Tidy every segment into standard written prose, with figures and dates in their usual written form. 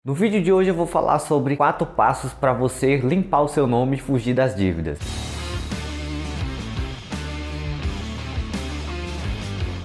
No vídeo de hoje eu vou falar sobre 4 passos para você limpar o seu nome e fugir das dívidas.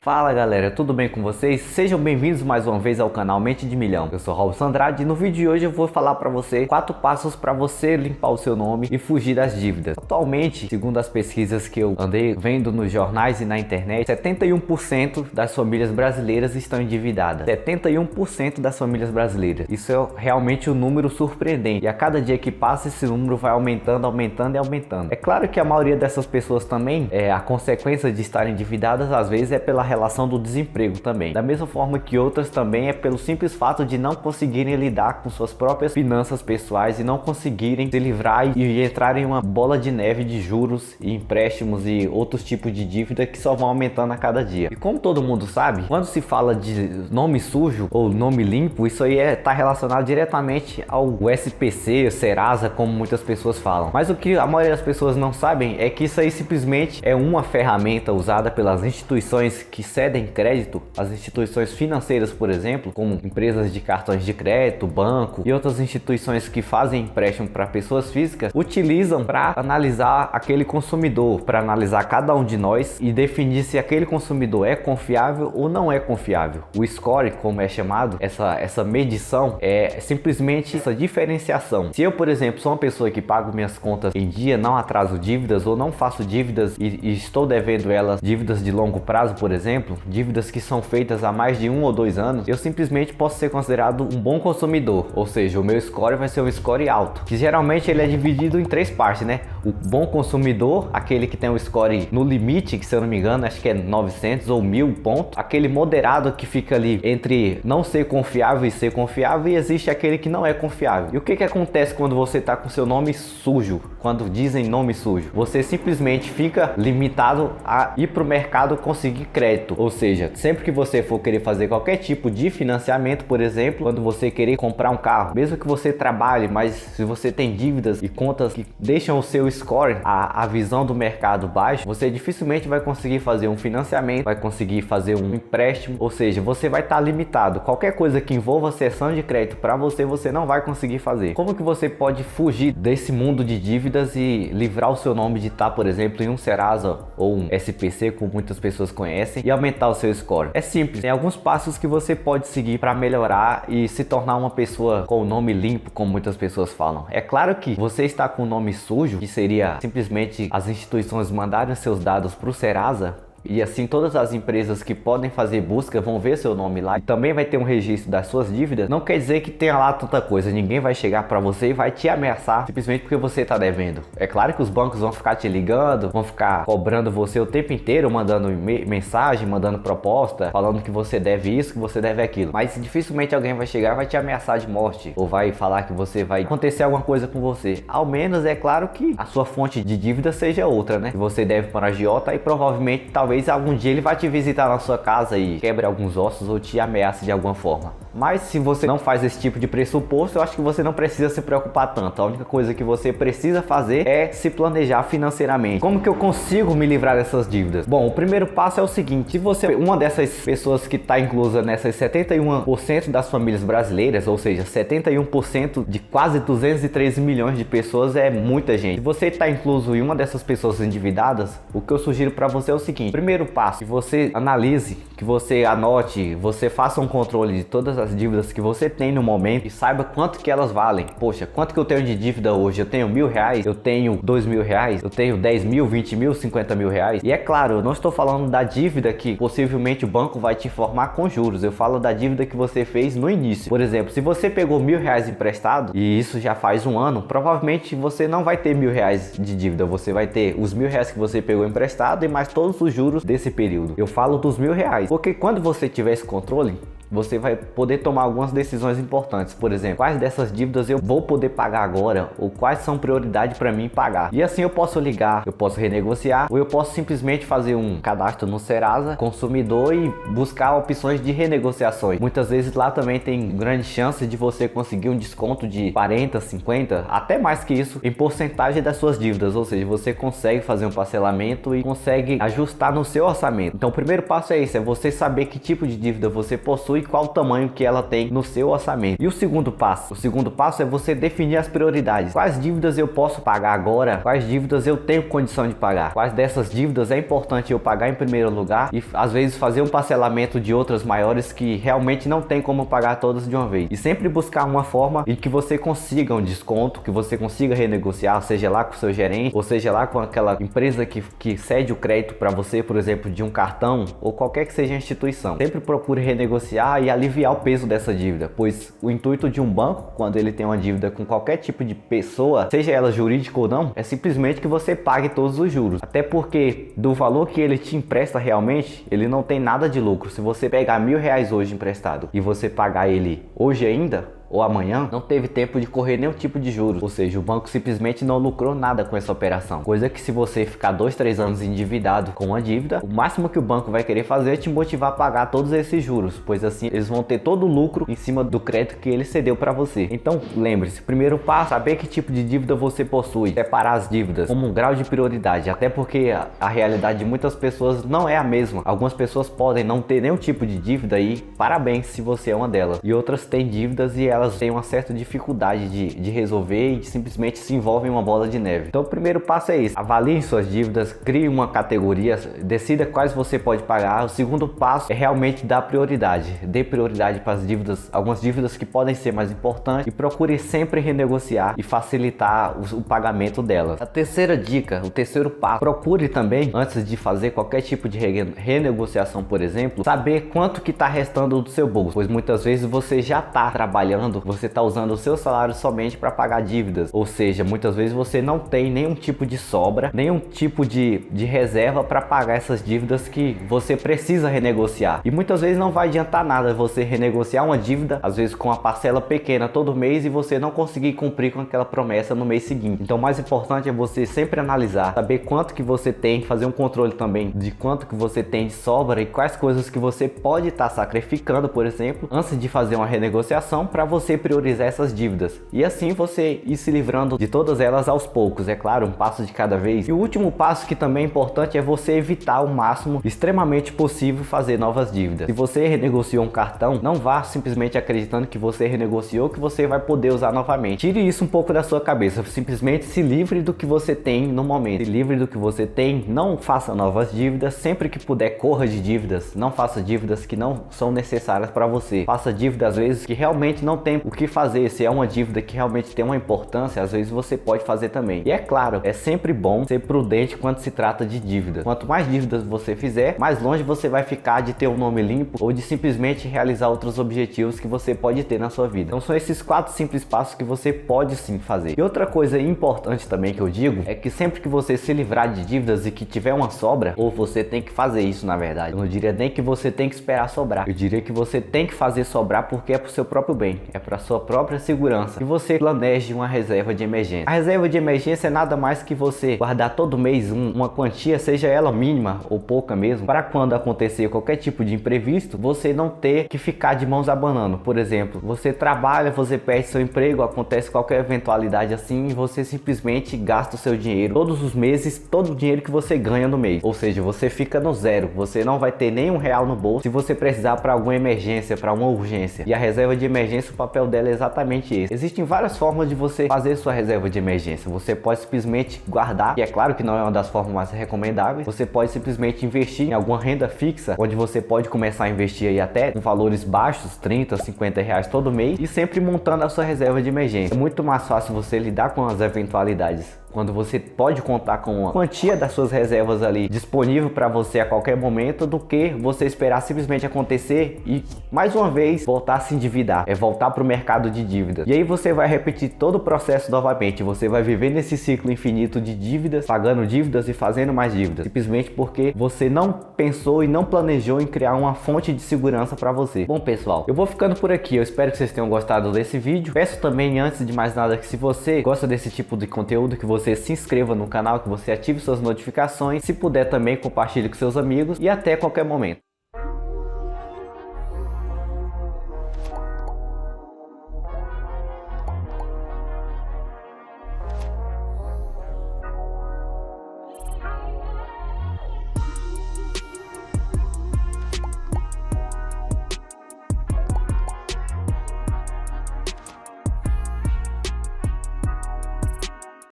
Fala galera, tudo bem com vocês? Sejam bem-vindos mais uma vez ao canal Mente de Milhão. Eu sou Robson Andrade e no vídeo de hoje eu vou falar para você 4 passos para você limpar o seu nome e fugir das dívidas. Atualmente, segundo as pesquisas que eu andei vendo nos jornais e na internet, 71% das famílias brasileiras estão endividadas. 71% das famílias brasileiras. Isso é realmente um número surpreendente. E a cada dia que passa esse número vai aumentando, aumentando e aumentando. É claro que a maioria dessas pessoas também, a consequência de estarem endividadas às vezes é pela relação do desemprego também. Da mesma forma que outras também é pelo simples fato de não conseguirem lidar com suas próprias finanças pessoais e não conseguirem se livrar e entrar em uma bola de neve de juros e empréstimos e outros tipos de dívida que só vão aumentando a cada dia. E como todo mundo sabe, quando se fala de nome sujo ou nome limpo, isso aí está relacionado diretamente ao SPC, o Serasa, como muitas pessoas falam. Mas o que a maioria das pessoas não sabem é que isso aí simplesmente é uma ferramenta usada pelas instituições que cedem crédito, as instituições financeiras, por exemplo, como empresas de cartões de crédito, banco e outras instituições que fazem empréstimo para pessoas físicas, utilizam para analisar aquele consumidor, para analisar cada um de nós e definir se aquele consumidor é confiável ou não é confiável. O score, como é chamado, essa medição é simplesmente essa diferenciação. Se eu, por exemplo, sou uma pessoa que pago minhas contas em dia, não atraso dívidas ou não faço dívidas e estou devendo elas, dívidas de longo prazo, por exemplo, dívidas que são feitas há mais de 1 ou 2 anos, eu simplesmente posso ser considerado um bom consumidor, ou seja, o meu score vai ser um score alto, que geralmente ele é dividido em 3 partes, né? O bom consumidor, aquele que tem o score no limite, que se eu não me engano, acho que é 900 ou 1000 pontos, aquele moderado que fica ali entre não ser confiável e ser confiável, e existe aquele que não é confiável. E o que acontece quando você está com seu nome sujo? Quando dizem nome sujo, você simplesmente fica limitado a ir para o mercado conseguir crédito, ou seja, sempre que você for querer fazer qualquer tipo de financiamento, por exemplo, quando você querer comprar um carro, mesmo que você trabalhe, mas se você tem dívidas e contas que deixam o seu score, a visão do mercado baixo, você dificilmente vai conseguir fazer um financiamento, vai conseguir fazer um empréstimo, ou seja, você vai estar limitado. Qualquer coisa que envolva cessão de crédito para você, você não vai conseguir fazer. Como que você pode fugir desse mundo de dívidas e livrar o seu nome de estar, por exemplo, em um Serasa ou um SPC, como muitas pessoas conhecem, e aumentar o seu score? É simples, tem alguns passos que você pode seguir para melhorar e se tornar uma pessoa com o nome limpo, como muitas pessoas falam. É claro que você está com o nome sujo, que seria simplesmente as instituições mandarem seus dados para o Serasa, e assim todas as empresas que podem fazer busca vão ver seu nome lá e também vai ter um registro das suas dívidas. Não quer dizer que tenha lá tanta coisa, ninguém vai chegar para você e vai te ameaçar simplesmente porque você está devendo. É claro que os bancos vão ficar te ligando, vão ficar cobrando você o tempo inteiro, mandando mensagem, mandando proposta, falando que você deve isso, que você deve aquilo, mas dificilmente alguém vai chegar e vai te ameaçar de morte ou vai falar que você vai acontecer alguma coisa com você. Ao menos é claro que a sua fonte de dívida seja outra, né? Você deve para a agiota e provavelmente talvez algum dia ele vai te visitar na sua casa e quebre alguns ossos ou te ameace de alguma forma. Mas se você não faz esse tipo de pressuposto, eu acho que você não precisa se preocupar tanto. A única coisa que você precisa fazer é se planejar financeiramente. Como que eu consigo me livrar dessas dívidas? Bom, o primeiro passo é o seguinte: se você é uma dessas pessoas que está inclusa nessas 71% das famílias brasileiras, ou seja, 71% de quase 213 milhões de pessoas, é muita gente. Se você está incluso em uma dessas pessoas endividadas, o que eu sugiro para você é o seguinte: primeiro passo, que você analise, que você anote, você faça um controle de todas as dívidas que você tem no momento e saiba quanto que elas valem. Poxa, quanto que eu tenho de dívida hoje? Eu tenho R$1.000, eu tenho R$2.000, eu tenho 10 mil, 20 mil, 50 mil reais. E é claro, eu não estou falando da dívida que possivelmente o banco vai te informar com juros. Eu falo da dívida que você fez no início. Por exemplo, se você pegou R$1.000 emprestado e isso já faz um ano, provavelmente você não vai ter R$1.000 de dívida. Você vai ter os R$1.000 que você pegou emprestado e mais todos os juros desse período. Eu falo dos R$1.000, porque quando você tiver esse controle, você vai poder tomar algumas decisões importantes. Por exemplo, quais dessas dívidas eu vou poder pagar agora, ou quais são prioridade para mim pagar. E assim eu posso ligar, eu posso renegociar, ou eu posso simplesmente fazer um cadastro no Serasa Consumidor e buscar opções de renegociações. Muitas vezes lá também tem grande chance de você conseguir um desconto de 40, 50, até mais que isso, em porcentagem das suas dívidas. Ou seja, você consegue fazer um parcelamento e consegue ajustar no seu orçamento. Então o primeiro passo é esse, é você saber que tipo de dívida você possui possui, qual o tamanho que ela tem no seu orçamento. E o segundo passo? O segundo passo é você definir as prioridades. Quais dívidas eu posso pagar agora? Quais dívidas eu tenho condição de pagar? Quais dessas dívidas é importante eu pagar em primeiro lugar e às vezes fazer um parcelamento de outras maiores que realmente não tem como pagar todas de uma vez. E sempre buscar uma forma em que você consiga um desconto, que você consiga renegociar, seja lá com o seu gerente, ou seja lá com aquela empresa que cede o crédito para você, por exemplo, de um cartão ou qualquer que seja a instituição. Sempre procure renegociar e aliviar o peso dessa dívida, pois o intuito de um banco, quando ele tem uma dívida com qualquer tipo de pessoa, seja ela jurídica ou não, é simplesmente que você pague todos os juros. Até porque do valor que ele te empresta realmente, ele não tem nada de lucro. Se você pegar R$1.000 hoje emprestado e você pagar ele hoje ainda, ou amanhã, não teve tempo de correr nenhum tipo de juros, ou seja, o banco simplesmente não lucrou nada com essa operação. Coisa que se você ficar 2, 3 anos endividado com uma dívida, o máximo que o banco vai querer fazer é te motivar a pagar todos esses juros, pois assim eles vão ter todo o lucro em cima do crédito que ele cedeu para você. Então lembre-se, primeiro passo, saber que tipo de dívida você possui, separar as dívidas como um grau de prioridade, até porque a realidade de muitas pessoas não é a mesma. Algumas pessoas podem não ter nenhum tipo de dívida e parabéns se você é uma delas, e outras têm dívidas e elas têm uma certa dificuldade de resolver e simplesmente se envolvem em uma bola de neve. Então o primeiro passo é isso: avalie suas dívidas, crie uma categoria, decida quais você pode pagar. O segundo passo é realmente dar prioridade, dê prioridade para as dívidas, algumas dívidas que podem ser mais importantes, e procure sempre renegociar e facilitar o pagamento delas. A terceira dica, o terceiro passo: procure também, antes de fazer qualquer tipo de renegociação, por exemplo, saber quanto que está restando do seu bolso, pois muitas vezes você já está trabalhando, você está usando o seu salário somente para pagar dívidas, ou seja, muitas vezes você não tem nenhum tipo de sobra, nenhum tipo de reserva para pagar essas dívidas que você precisa renegociar. E muitas vezes não vai adiantar nada você renegociar uma dívida, às vezes com uma parcela pequena todo mês, e você não conseguir cumprir com aquela promessa no mês seguinte. Então o mais importante é você sempre analisar, saber quanto que você tem, fazer um controle também de quanto que você tem de sobra e quais coisas que você pode estar sacrificando, por exemplo, antes de fazer uma renegociação, para você priorizar essas dívidas e assim você ir se livrando de todas elas aos poucos, é claro, um passo de cada vez. E o último passo, que também é importante, é você evitar ao máximo, extremamente possível, fazer novas dívidas. Se você renegociou um cartão, não vá simplesmente acreditando que você renegociou, que você vai poder usar novamente. Tire isso um pouco da sua cabeça, simplesmente se livre do que você tem no momento, se livre do que você tem, não faça novas dívidas, sempre que puder corra de dívidas, não faça dívidas que não são necessárias para você, faça dívidas às vezes que realmente não tem o que fazer. Se é uma dívida que realmente tem uma importância, às vezes você pode fazer também. E é claro, é sempre bom ser prudente quando se trata de dívida. Quanto mais dívidas você fizer, mais longe você vai ficar de ter um nome limpo ou de simplesmente realizar outros objetivos que você pode ter na sua vida. Então são esses 4 simples passos que você pode sim fazer. E outra coisa importante também que eu digo é que sempre que você se livrar de dívidas e que tiver uma sobra, ou você tem que fazer isso, na verdade, eu não diria nem que você tem que esperar sobrar, eu diria que você tem que fazer sobrar, porque é pro seu próprio bem, é para sua própria segurança. E você planeje uma reserva de emergência. A reserva de emergência é nada mais que você guardar todo mês uma quantia, seja ela mínima ou pouca mesmo, para quando acontecer qualquer tipo de imprevisto, você não ter que ficar de mãos abanando. Por exemplo, você trabalha, você perde seu emprego, acontece qualquer eventualidade assim e você simplesmente gasta o seu dinheiro todos os meses, todo o dinheiro que você ganha no mês. Ou seja, você fica no zero, você não vai ter nenhum real no bolso se você precisar para alguma emergência, para uma urgência. E a reserva de emergência, o papel dela é exatamente esse. Existem várias formas de você fazer sua reserva de emergência. Você pode simplesmente guardar, e é claro que não é uma das formas mais recomendáveis. Você pode simplesmente investir em alguma renda fixa, onde você pode começar a investir aí até com valores baixos, 30, 50 reais todo mês, e sempre montando a sua reserva de emergência. É muito mais fácil você lidar com as eventualidades quando você pode contar com uma quantia das suas reservas ali disponível para você a qualquer momento, do que você esperar simplesmente acontecer e mais uma vez voltar a se endividar, é voltar para o mercado de dívidas. E aí você vai repetir todo o processo novamente, você vai viver nesse ciclo infinito de dívidas, pagando dívidas e fazendo mais dívidas, simplesmente porque você não pensou e não planejou em criar uma fonte de segurança para você. Bom pessoal, eu vou ficando por aqui, eu espero que vocês tenham gostado desse vídeo. Peço também, antes de mais nada, que se você gosta desse tipo de conteúdo, que você se inscreva no canal, que você ative suas notificações, se puder também compartilhe com seus amigos, e até qualquer momento.